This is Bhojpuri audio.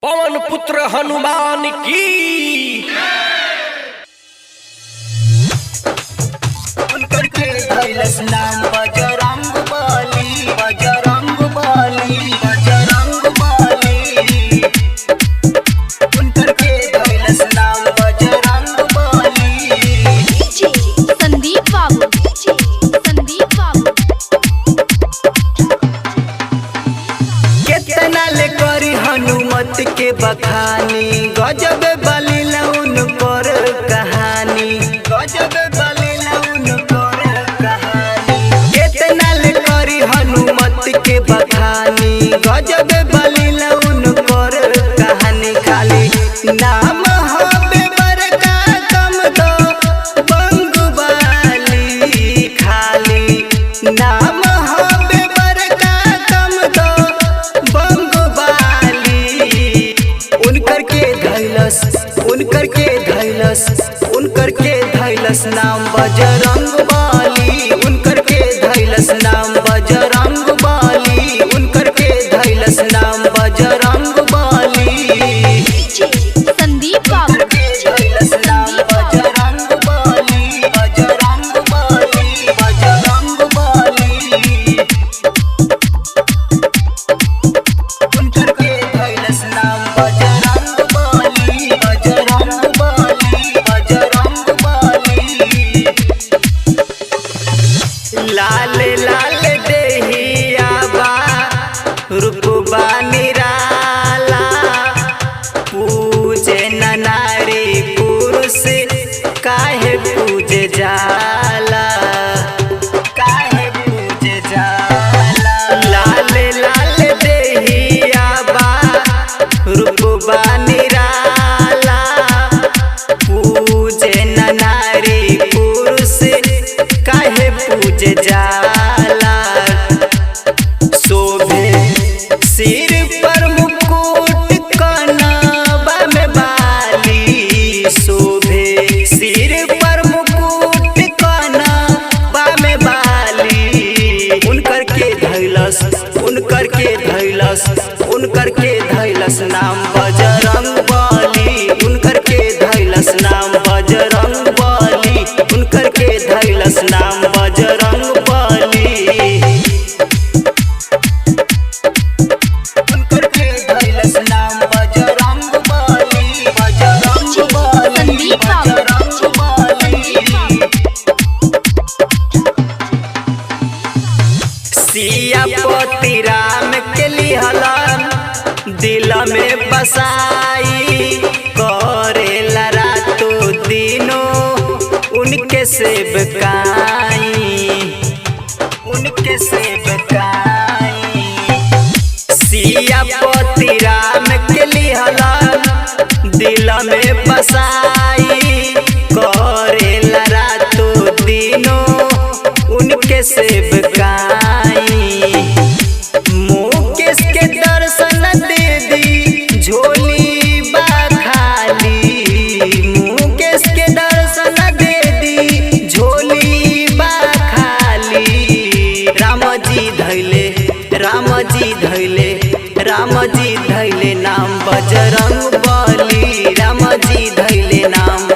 पवन पुत्र हनुमान की। उनकर के धैलस नाम बजरंग बली, बजरंग बली, बजरंग बली। उनकर के धैलस नाम बजरंग बली। संदीप बाबू, संदीप बाबू। कितना ले करी हनुमत के बखानी, गजब बली लउन पर कहानी, गजब बली लउन पर कहानी। कितना ले करी हनुमत के बखानी, गजब बली लउन पर कहानी। खाली नाम हबे बड़का कम दो बंगुबाली, खाली नाम हबे बड़का कम दो बंगुबाली। उनकर के धैलस, उनकर के धैलस, उनकर के धैलस नाम बजरंग बली। उनकर के धैलस नाम बजरंग बली। उनकर के धैलस नाम बजरंग बली। संदीप बाबू, उनकर के धैलस नाम बजरंग बली, बजरंग बली, बजरंग बली। उनकर के धैलस नाम बजरंग बली, बजरंग बली, बजरंग बली। लाल लाल देहिया बा रूपबा निराला, पूजे न नारी पुरुष काहे पूजे जाला, काहे पूजे जाला। लाल लाल देहिया बा रूपबा निराला, पूजे न नारी पुरुष काहे पूजे जाला। शोभे सिर पर मुकुट कनवा में बाली, शोभे सिर पर मुकुट कनवा में बाली। उनकर के धैलस, उनकर के धैलस, उनकर के धैलस नाम बजरंग बली। उनकर के धैलस नाम बजरंग बली। उनकर के धैलस नाम बजरंग बली। उनकर के धैलस नाम बजरंग बली, बजरंग बली, संदीप बाबू, बजरंग बली। सियापति राम के लिहलन दिल में बसाई, करेला रातो दिनो उनके सेवकाई, उनके सेवकाई। सियापति राम के लिहलन दिल में बसाई, करेला रातो दिनो उनके सेवकाई। मुकेश के दर्शन दे दी झोली बा खाली, मुकेश के दर्शन दे दी झोली बा खाली। राम जी धैले, राम जी धैले, राम जी धैले नाम बजरंग बली। राम जी धैले नाम